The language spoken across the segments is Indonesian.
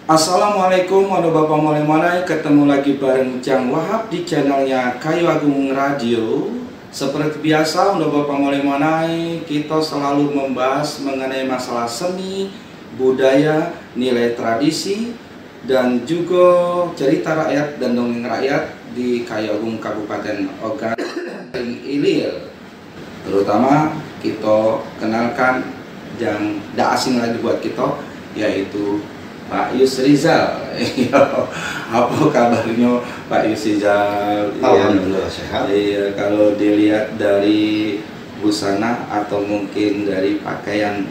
Assalamualaikum Bapak Molemanai, ketemu lagi bareng Jang Wahab di channelnya Kayu Agung Radio. Seperti biasa Bapak Molemanai, kita selalu membahas mengenai masalah seni, budaya, nilai tradisi, dan juga cerita rakyat dan dongeng rakyat di Kayu Agung Kabupaten Ogan Ilir. Terutama kita kenalkan yang tidak asing lagi buat kita, yaitu Pak Yusrizal. Apa kabarnya Pak Yusrizal? Alhamdulillah sehat. Iya, kalau dilihat dari busana atau mungkin dari pakaian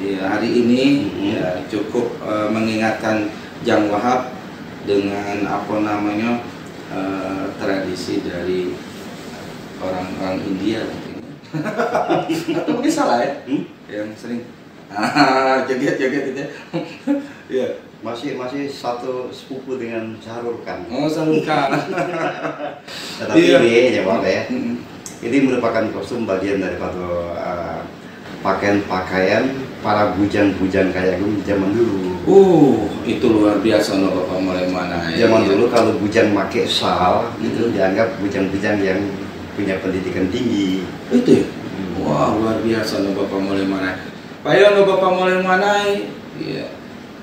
ya, hari ini ya, cukup mengingatkan Jang Wahab dengan apa namanya tradisi dari orang-orang India mungkin. Atau mungkin salah ya? Yang sering joget-joget itu. Ya, Masih satu sepupu dengan Syahrul Khan. oh Syahrul Khan. Tetapi Iya. ini ya Pak ya. Ini merupakan kostum bagian daripada pakaian-pakaian para bujang-bujang Kayu Agung zaman dulu. Itu luar biasa Bapak Molemanai. Zaman dulu kalau bujang pakai sal itu dianggap bujang-bujang yang punya pendidikan tinggi. Itu ya? Wah, luar biasa Bapak Molemanai. Payo Bapak Molemanai, ya.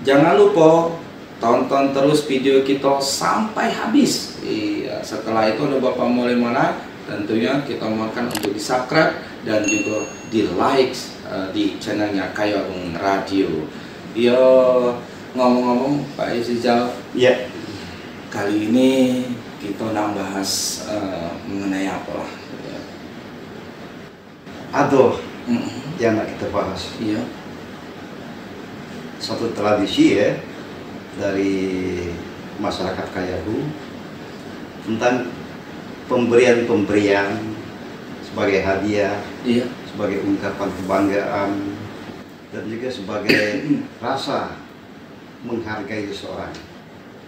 Jangan lupa tonton terus video kita sampai habis. Iya, setelah itu Bapak Molemanai, tentunya kita mohonkan untuk di-subscribe dan juga di-like di channelnya Kayu Agung Radio. Yo, ngomong-ngomong Pak Yusrizal, Ya. kali ini kita nak bahas mengenai apa lah? Ya. Aduh, yang nak kita bahas. Iya. Satu tradisi ya dari masyarakat Kayu Agung tentang pemberian sebagai hadiah, Iya. sebagai ungkapan kebanggaan, dan juga sebagai rasa menghargai seseorang.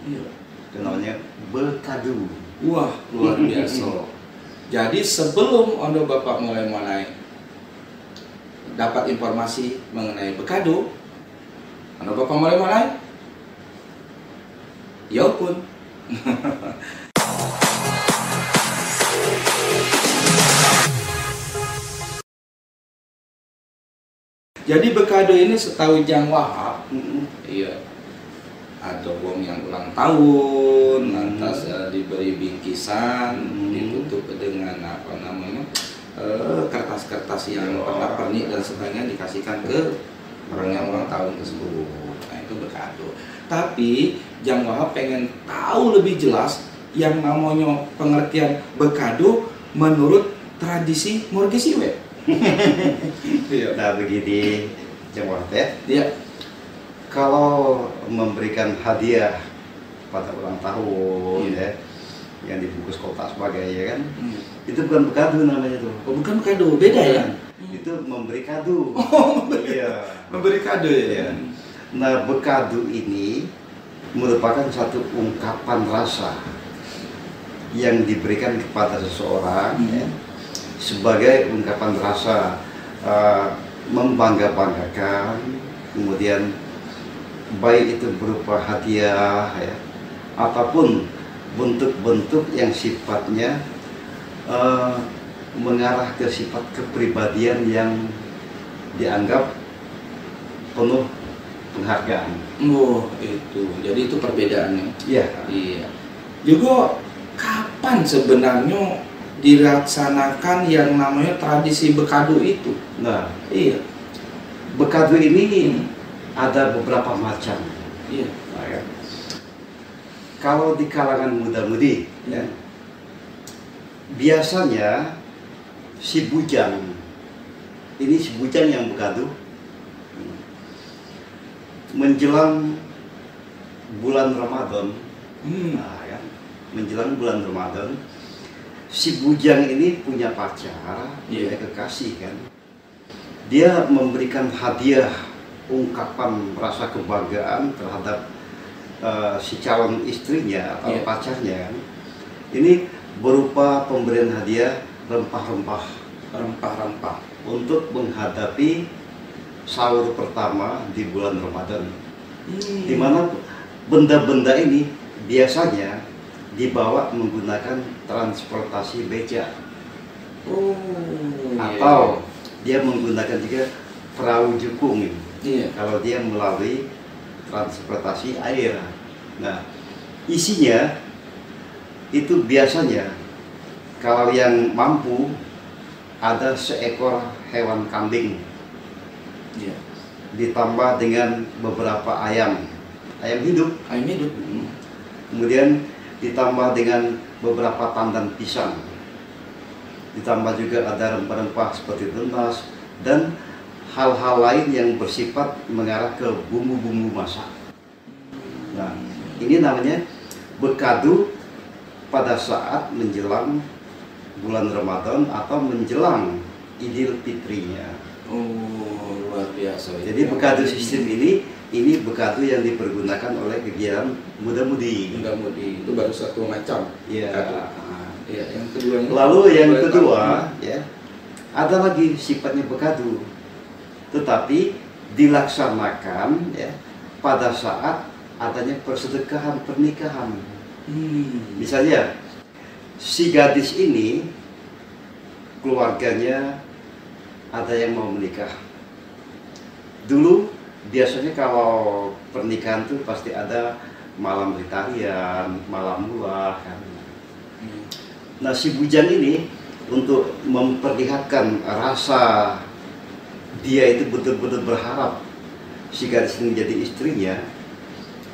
Iya. Itu namanya bekadu. Wah, luar biasa. Jadi sebelum Bapak mulai dapat informasi mengenai bekado, Bapak mulai ya pun. Jadi bekado ini setahu Jang Wahab, iya, ada wong yang ulang tahun, lantas diberi bingkisan, ditutup dengan apa namanya kertas-kertas yang pernak-pernik dan sebagainya dikasihkan ke orang yang ulang tahun tersebut. Nah, itu bekado. Tapi Jang Wahab pengen tahu lebih jelas yang namanya pengertian bekado menurut tradisi Morgesiwe. Nah begini Jang Wahab ya. Iya. Kalau memberikan hadiah pada ulang tahun ya, yang dibungkus kotak sebagainya kan, itu bukan bekado namanya tuh. Oh, bukan bekado, beda ya? Itu memberi kado. Iya. Memberi kado ya. Nah bekado ini merupakan satu ungkapan rasa yang diberikan kepada seseorang ya, sebagai ungkapan rasa membangga-banggakan, kemudian baik itu berupa hadiah ya, ataupun bentuk-bentuk yang sifatnya mengarah ke sifat kepribadian yang dianggap penuh penghargaan. Oh, itu. Jadi itu perbedaannya. Iya. Iya. Juga kapan sebenarnya dilaksanakan yang namanya tradisi bekado itu? Nah, Iya. bekado ini ada beberapa macam. Iya. Nah, ya. Kalau di kalangan muda-mudi, ya, biasanya si bujang yang bekado menjelang bulan Ramadan. Nah, ya, menjelang bulan Ramadan, si bujang ini punya pacar, punya kekasih kan. Dia memberikan hadiah ungkapan rasa kebanggaan terhadap si calon istrinya atau pacarnya kan. Ini berupa pemberian hadiah rempah-rempah untuk menghadapi sahur pertama di bulan Ramadan. Di mana benda-benda ini biasanya dibawa menggunakan transportasi beca. Atau dia menggunakan juga perahu jukung. Kalau dia melalui transportasi air. Nah, isinya itu biasanya kalau yang mampu ada seekor hewan kambing, ditambah dengan beberapa ayam hidup. Kemudian ditambah dengan beberapa tandan pisang, ditambah juga ada rempah-rempah seperti tunas dan hal-hal lain yang bersifat mengarah ke bumbu-bumbu masak. Nah, ini namanya bekadu pada saat menjelang bulan Ramadan atau menjelang Idul Fitrinya. Luar biasa. Jadi bekadu sistem ini bekadu yang dipergunakan oleh kegiatan muda-mudi. Itu baru satu macam. Ya. Yang kedua. Lalu yang kedua, ya, ada lagi sifatnya bekadu, tetapi dilaksanakan ya pada saat adanya persedekahan pernikahan. Misalnya si gadis ini keluarganya ada yang mau menikah. Dulu biasanya kalau pernikahan tuh pasti ada malam ritarian, malam mula kan. Nah, si bujang ini untuk memperlihatkan rasa dia itu betul-betul berharap si gadis ini menjadi istrinya,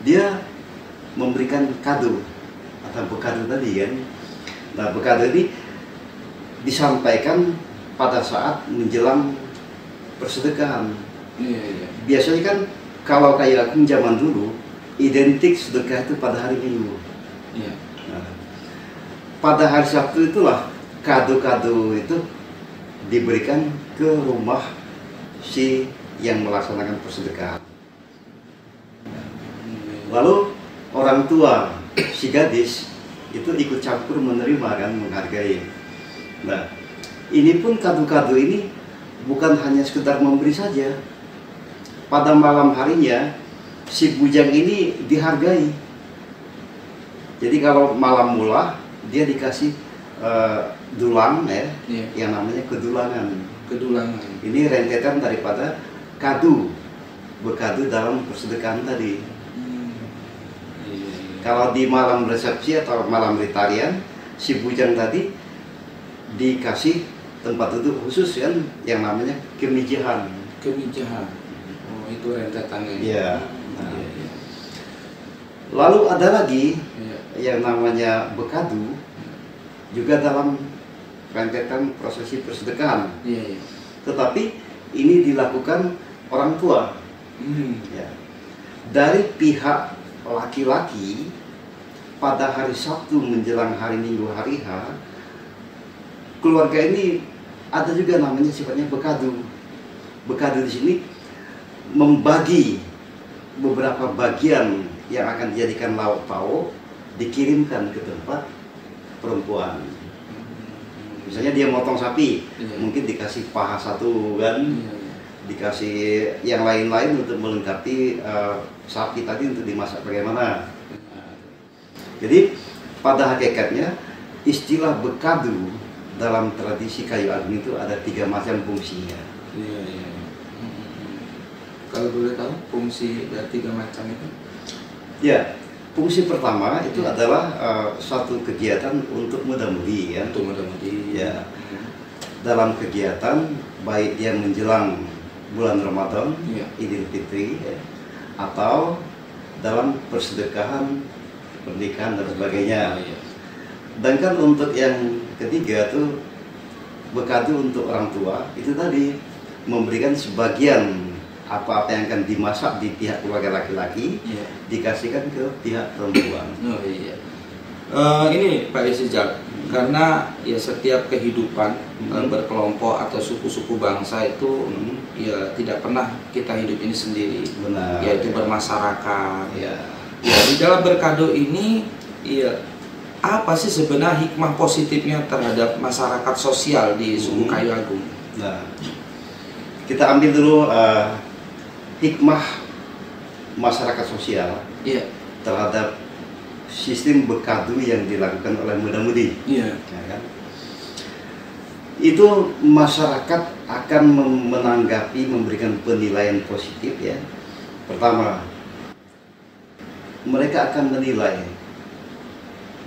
dia memberikan kado atau bekadu tadi kan. Nah, bekadu ini disampaikan pada saat menjelang persedekahan. Biasanya kan kalau kayak aku zaman dulu identik sedekah itu pada hari Minggu. Nah, pada hari Sabtu itulah kado-kado itu diberikan ke rumah si yang melaksanakan persedekahan. Lalu orang tua si gadis itu ikut campur menerima kan, menghargai. Nah, ini pun kado-kado ini bukan hanya sekedar memberi saja. Pada malam harinya si bujang ini dihargai. Jadi kalau malam mula dia dikasih dulang ya, yang namanya kedulangan. Ini rentetan daripada kado, bekadu dalam persedekahan tadi. Kalau di malam resepsi atau malam ritarian, si bujang tadi dikasih tempat duduk khusus kan, yang namanya kemijahan. Itu rentetannya. Iya. Lalu ada lagi yang namanya bekadu juga dalam rentetan prosesi persedekahan. Tetapi ini dilakukan orang tua. Ya. Dari pihak laki-laki pada hari Sabtu menjelang hari Minggu hari H, keluarga ini ada juga namanya sifatnya bekadu. Bekadu di sini membagi beberapa bagian yang akan dijadikan lauk pauk dikirimkan ke tempat perempuan. Misalnya dia motong sapi, mungkin dikasih paha satu kan, dikasih yang lain-lain untuk melengkapi sapi tadi untuk dimasak bagaimana. Jadi pada hakikatnya istilah bekadu dalam tradisi kayu agung itu ada 3 macam fungsinya. Kalau boleh tahu fungsi dari 3 macam itu? Ya, fungsi pertama itu adalah suatu kegiatan untuk muda-mudi ya. Untuk muda-mudi. Ya. Dalam kegiatan baik dia menjelang bulan Ramadan, Idul Fitri ya, atau dalam persedekahan, pernikahan dan sebagainya. Dan kan untuk yang ketiga tuh bekadu untuk orang tua itu tadi memberikan sebagian apa-apa yang akan dimasak di pihak keluarga laki-laki dikasihkan ke pihak perempuan. Ini Pak Isijal, karena ya setiap kehidupan berkelompok atau suku-suku bangsa itu ya tidak pernah kita hidup ini sendiri. Benar. Yaitu bermasyarakat. Ya, di dalam berkado ini ya apa sih sebenarnya hikmah positifnya terhadap masyarakat sosial di suku Kayu Agung? Nah, kita ambil dulu hikmah masyarakat sosial terhadap sistem bekadu yang dilakukan oleh muda-mudi. Iya. Ya kan? Itu masyarakat akan menanggapi, memberikan penilaian positif ya. Pertama, mereka akan menilai,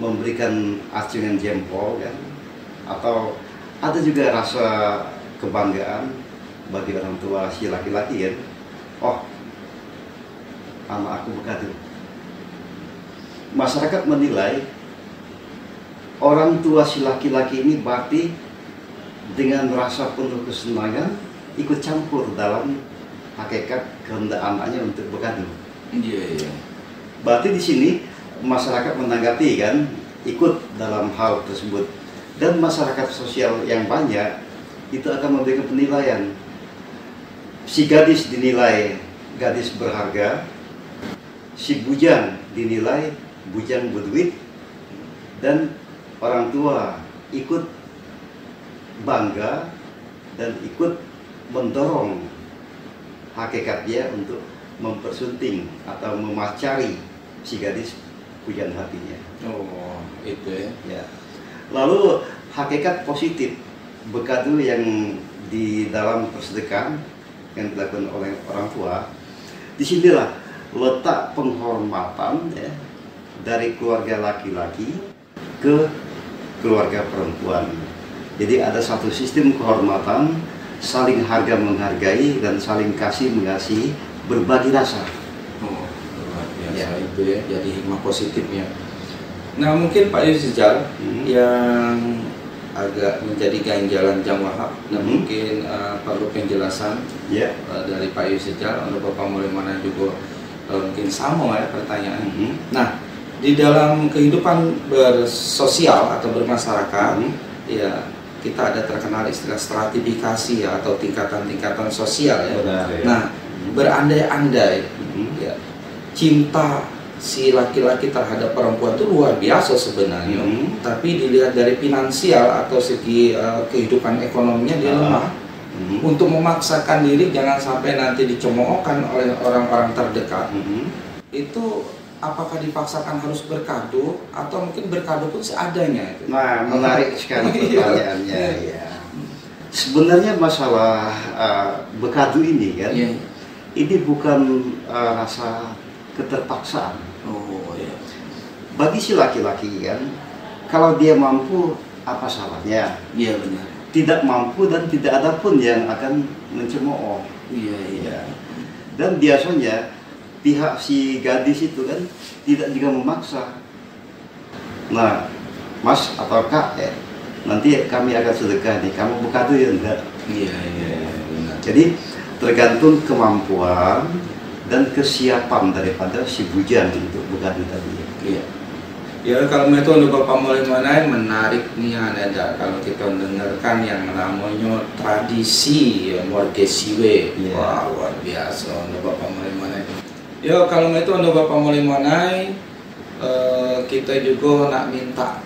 memberikan acungan jempol kan, atau ada juga rasa kebanggaan bagi orang tua si laki-laki kan. Oh, anak aku bekadu. Masyarakat menilai orang tua si laki-laki ini berarti dengan rasa penuh kesenangan ikut campur dalam hakikat kehendak anaknya untuk bekadu. Iya, iya. Berarti di sini masyarakat menanggapi kan, ikut dalam hal tersebut, dan masyarakat sosial yang banyak itu akan memberikan penilaian. Si gadis dinilai gadis berharga, si bujang dinilai bujang berduit, dan orang tua ikut bangga dan ikut mendorong hakikat dia untuk mempersunting atau memacari si gadis pujaan hatinya. Oh, itu ya. Ya. Lalu hakikat positif bekadu yang di dalam persedekatan yang dilakukan oleh orang tua, disinilah letak penghormatan ya, dari keluarga laki-laki ke keluarga perempuan. Jadi ada satu sistem kehormatan, saling harga menghargai dan saling kasih mengasihi, berbagi rasa. Oh, luar biasa ya. Itu ya, jadi hikmah positifnya. Nah, mungkin Pak Yusrijal yang agak menjadi ganjalan Jang Wahab, dan mungkin perlu penjelasan dari Pak Yusrijal untuk Bapak Mulimana juga mungkin sama ya pertanyaan. Nah, di dalam kehidupan bersosial atau bermasyarakat, ya kita ada terkenal istilah stratifikasi ya, atau tingkatan-tingkatan sosial ya. Benar, ya. Nah, berandai-andai ya, cinta si laki-laki terhadap perempuan itu luar biasa sebenarnya, tapi dilihat dari finansial atau segi kehidupan ekonominya dia lemah. Untuk memaksakan diri jangan sampai nanti dicemoohkan oleh orang-orang terdekat, itu apakah dipaksakan harus berkado atau mungkin berkado pun seadanya? Nah, menarik sekali pertanyaannya. Ya. Sebenarnya masalah bekadu ini kan, ini bukan rasa keterpaksaan. Oh ya. Bagi si laki-laki kan, kalau dia mampu, apa salahnya? Iya benar. Tidak mampu dan tidak ada pun yang akan mencemooh. Iya iya. Dan biasanya pihak si gadis itu kan tidak juga memaksa. Nah, Mas atau Kak ya, nanti kami akan sedekah nih, kamu bekadu ya enggak? Iya iya benar. Jadi tergantung kemampuan dan kesiapan daripada si bujang untuk bekadu tadi. Iya. Ya kalau metode Bapak Mulimana menarik nih ada kalau kita mendengarkan yang namanya tradisi ya, Morgesiwe. Wah luar biasa untuk Bapak Mulimana. Ya kalau metode Bapak Mulimana kita juga nak minta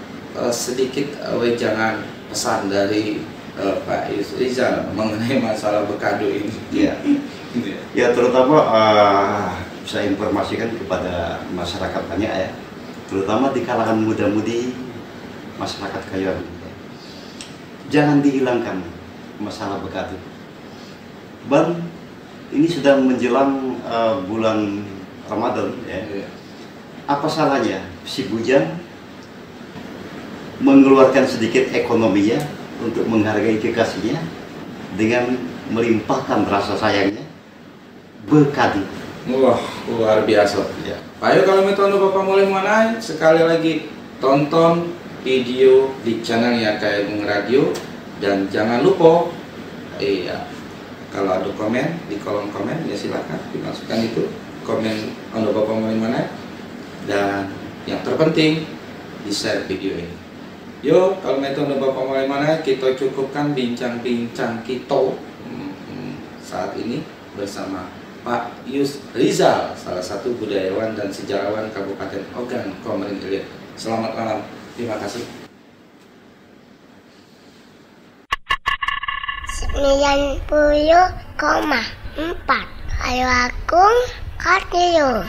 sedikit wejangan pesan dari Pak Yusrijal mengenai masalah bekadu ini. Ya, ya terutama saya informasikan kepada masyarakat banyak ya, terutama di kalangan muda-mudi masyarakat Kayuagung. Jangan dihilangkan masalah bekadu. Dan ini sudah menjelang bulan Ramadan ya. Apa salahnya si bujang mengeluarkan sedikit ekonominya untuk menghargai kekasihnya dengan melimpahkan rasa sayangnya bekadu. Wah, luar biasa. Ya. Ayo kalau metode Bapak Mulimana sekali lagi tonton video di channelnya Kayuagung Radio, dan jangan lupa kalau ada komen di kolom komen ya silakan dimasukkan itu komen untuk Bapak Mulimana, dan yang terpenting di share video ini. Yuk kalau metode Bapak Mulimana kita cukupkan bincang-bincang kita saat ini bersama Pak Yusrijal, salah satu budayawan dan sejarawan Kabupaten Ogan Komering Ilir. Selamat malam, terima kasih. 90,4 Kayuagung Radio.